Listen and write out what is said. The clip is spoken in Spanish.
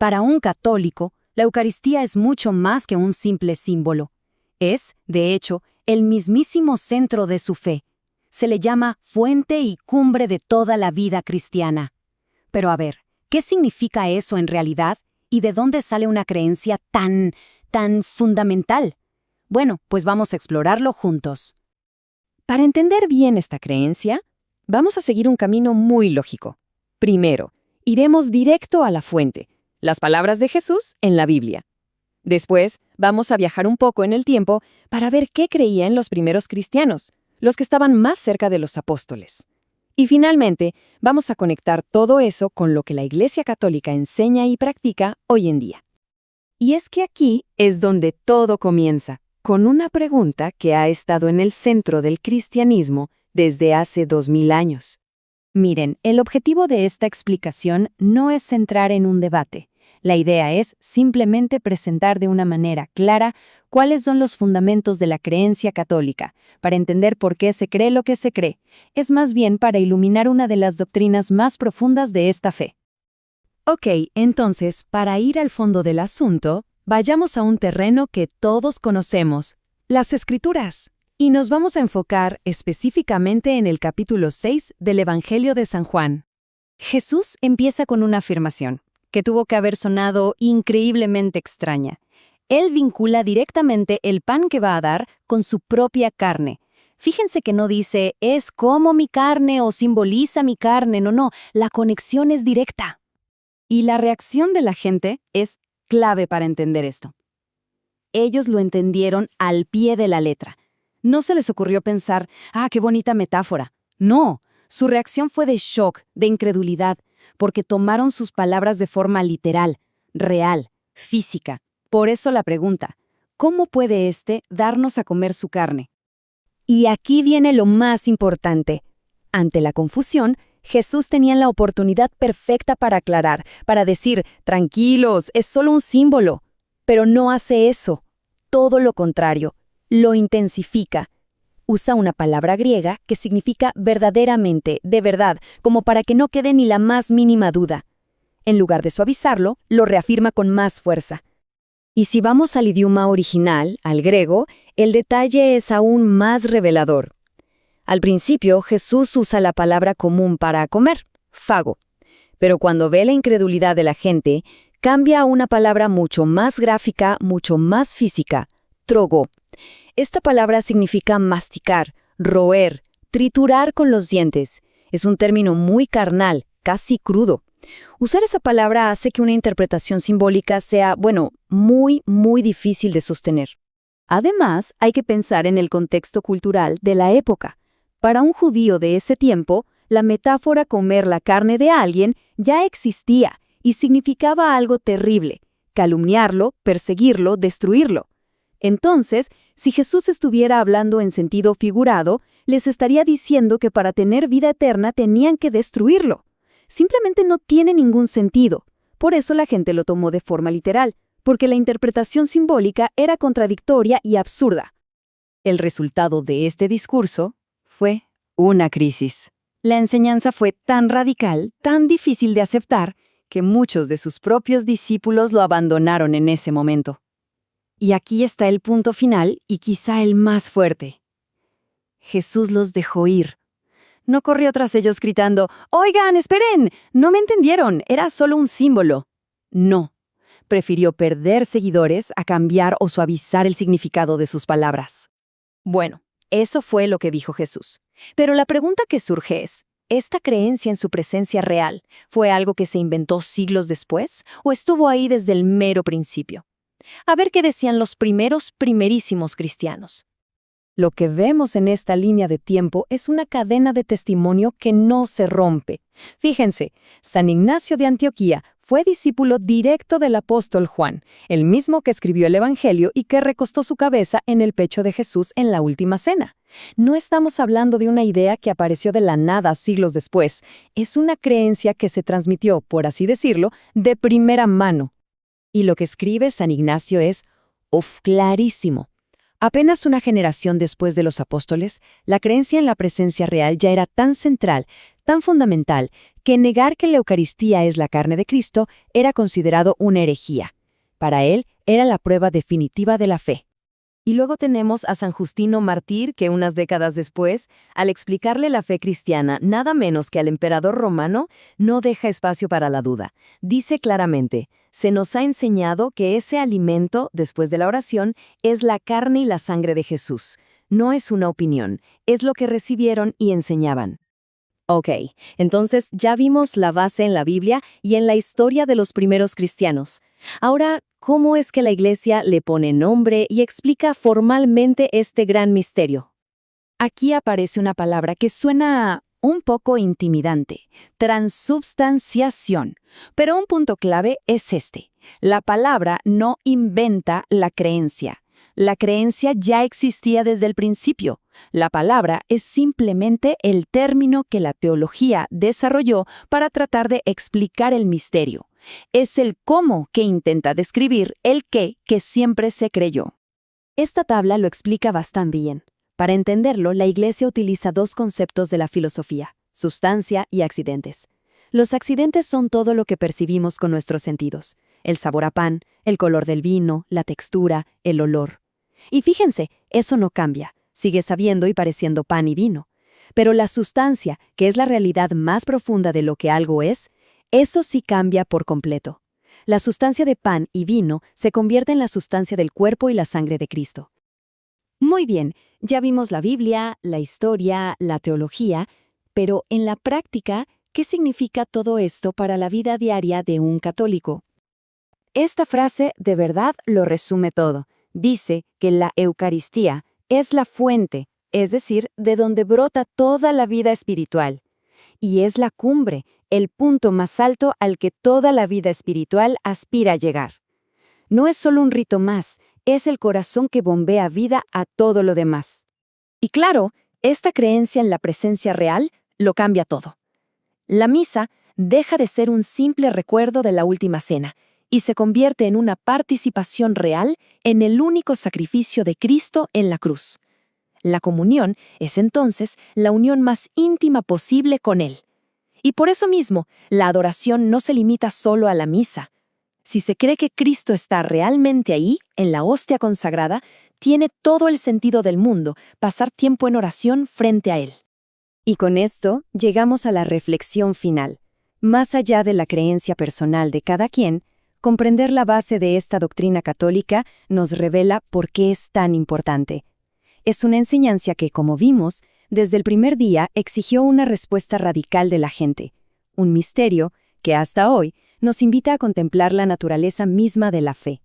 Para un católico, la Eucaristía es mucho más que un simple símbolo. Es, de hecho, el mismísimo centro de su fe. Se le llama fuente y cumbre de toda la vida cristiana. Pero a ver, ¿qué significa eso en realidad? ¿Y de dónde sale una creencia tan fundamental? Bueno, pues vamos a explorarlo juntos. Para entender bien esta creencia, vamos a seguir un camino muy lógico. Primero, iremos directo a la fuente, las palabras de Jesús en la Biblia. Después, vamos a viajar un poco en el tiempo para ver qué creían los primeros cristianos, los que estaban más cerca de los apóstoles. Y finalmente, vamos a conectar todo eso con lo que la Iglesia Católica enseña y practica hoy en día. Y es que aquí es donde todo comienza, con una pregunta que ha estado en el centro del cristianismo desde hace 2000 años. Miren, el objetivo de esta explicación no es centrar en un debate. La idea es simplemente presentar de una manera clara cuáles son los fundamentos de la creencia católica, para entender por qué se cree lo que se cree. Es más bien para iluminar una de las doctrinas más profundas de esta fe. Ok, entonces, para ir al fondo del asunto, vayamos a un terreno que todos conocemos, las Escrituras. Y nos vamos a enfocar específicamente en el capítulo 6 del Evangelio de San Juan. Jesús empieza con una afirmación que tuvo que haber sonado increíblemente extraña. Él vincula directamente el pan que va a dar con su propia carne. Fíjense que no dice, es como mi carne o simboliza mi carne, no, la conexión es directa. Y la reacción de la gente es clave para entender esto. Ellos lo entendieron al pie de la letra. No se les ocurrió pensar, qué bonita metáfora. No, su reacción fue de shock, de incredulidad, porque tomaron sus palabras de forma literal, real, física. Por eso la pregunta, ¿cómo puede darnos a comer su carne? Y aquí viene lo más importante. Ante la confusión, Jesús tenía la oportunidad perfecta para aclarar, para decir, tranquilos, es solo un símbolo. Pero no hace eso. Todo lo contrario. Lo intensifica. Usa una palabra griega que significa verdaderamente, de verdad, como para que no quede ni la más mínima duda. En lugar de suavizarlo, lo reafirma con más fuerza. Y si vamos al idioma original, al griego, el detalle es aún más revelador. Al principio, Jesús usa la palabra común para comer, fago. Pero cuando ve la incredulidad de la gente, cambia a una palabra mucho más gráfica, mucho más física, trogo. Esta palabra significa masticar, roer, triturar con los dientes. Es un término muy carnal, casi crudo. Usar esa palabra hace que una interpretación simbólica sea, muy difícil de sostener. Además, hay que pensar en el contexto cultural de la época. Para un judío de ese tiempo, la metáfora comer la carne de alguien ya existía y significaba algo terrible, calumniarlo, perseguirlo, destruirlo. Entonces, si Jesús estuviera hablando en sentido figurado, les estaría diciendo que para tener vida eterna tenían que destruirlo. Simplemente no tiene ningún sentido. Por eso la gente lo tomó de forma literal, porque la interpretación simbólica era contradictoria y absurda. El resultado de este discurso fue una crisis. La enseñanza fue tan radical, tan difícil de aceptar, que muchos de sus propios discípulos lo abandonaron en ese momento. Y aquí está el punto final y quizá el más fuerte. Jesús los dejó ir. No corrió tras ellos gritando, «Oigan, esperen, no me entendieron, era solo un símbolo». No, prefirió perder seguidores a cambiar o suavizar el significado de sus palabras. Bueno, eso fue lo que dijo Jesús. Pero la pregunta que surge es, ¿esta creencia en su presencia real fue algo que se inventó siglos después o estuvo ahí desde el mero principio? A ver qué decían los primerísimos cristianos. Lo que vemos en esta línea de tiempo es una cadena de testimonio que no se rompe. Fíjense, San Ignacio de Antioquía fue discípulo directo del apóstol Juan, el mismo que escribió el Evangelio y que recostó su cabeza en el pecho de Jesús en la última cena. No estamos hablando de una idea que apareció de la nada siglos después. Es una creencia que se transmitió, por así decirlo, de primera mano. Y lo que escribe San Ignacio es, clarísimo. Apenas una generación después de los apóstoles, la creencia en la presencia real ya era tan central, tan fundamental, que negar que la Eucaristía es la carne de Cristo era considerado una herejía. Para él, era la prueba definitiva de la fe. Y luego tenemos a San Justino Mártir, que unas décadas después, al explicarle la fe cristiana nada menos que al emperador romano, no deja espacio para la duda. Dice claramente, se nos ha enseñado que ese alimento, después de la oración, es la carne y la sangre de Jesús. No es una opinión, es lo que recibieron y enseñaban. Ok, entonces ya vimos la base en la Biblia y en la historia de los primeros cristianos. Ahora, ¿cómo es que la Iglesia le pone nombre y explica formalmente este gran misterio? Aquí aparece una palabra que suena un poco intimidante: transubstanciación. Pero un punto clave es este: la palabra no inventa la creencia. La creencia ya existía desde el principio. La palabra es simplemente el término que la teología desarrolló para tratar de explicar el misterio. Es el cómo que intenta describir el qué que siempre se creyó. Esta tabla lo explica bastante bien. Para entenderlo, la Iglesia utiliza dos conceptos de la filosofía: sustancia y accidentes. Los accidentes son todo lo que percibimos con nuestros sentidos: el sabor a pan, el color del vino, la textura, el olor. Y fíjense, eso no cambia, sigue sabiendo y pareciendo pan y vino. Pero la sustancia, que es la realidad más profunda de lo que algo es, eso sí cambia por completo. La sustancia de pan y vino se convierte en la sustancia del cuerpo y la sangre de Cristo. Muy bien, ya vimos la Biblia, la historia, la teología, pero en la práctica, ¿qué significa todo esto para la vida diaria de un católico? Esta frase de verdad lo resume todo. Dice que la Eucaristía es la fuente, es decir, de donde brota toda la vida espiritual. Y es la cumbre, el punto más alto al que toda la vida espiritual aspira a llegar. No es solo un rito más, es el corazón que bombea vida a todo lo demás. Y claro, esta creencia en la presencia real lo cambia todo. La misa deja de ser un simple recuerdo de la última cena y se convierte en una participación real en el único sacrificio de Cristo en la cruz. La comunión es entonces la unión más íntima posible con Él. Y por eso mismo, la adoración no se limita solo a la misa. Si se cree que Cristo está realmente ahí, en la hostia consagrada, tiene todo el sentido del mundo pasar tiempo en oración frente a Él. Y con esto llegamos a la reflexión final. Más allá de la creencia personal de cada quien, comprender la base de esta doctrina católica nos revela por qué es tan importante. Es una enseñanza que, como vimos, desde el primer día exigió una respuesta radical de la gente, un misterio que hasta hoy nos invita a contemplar la naturaleza misma de la fe.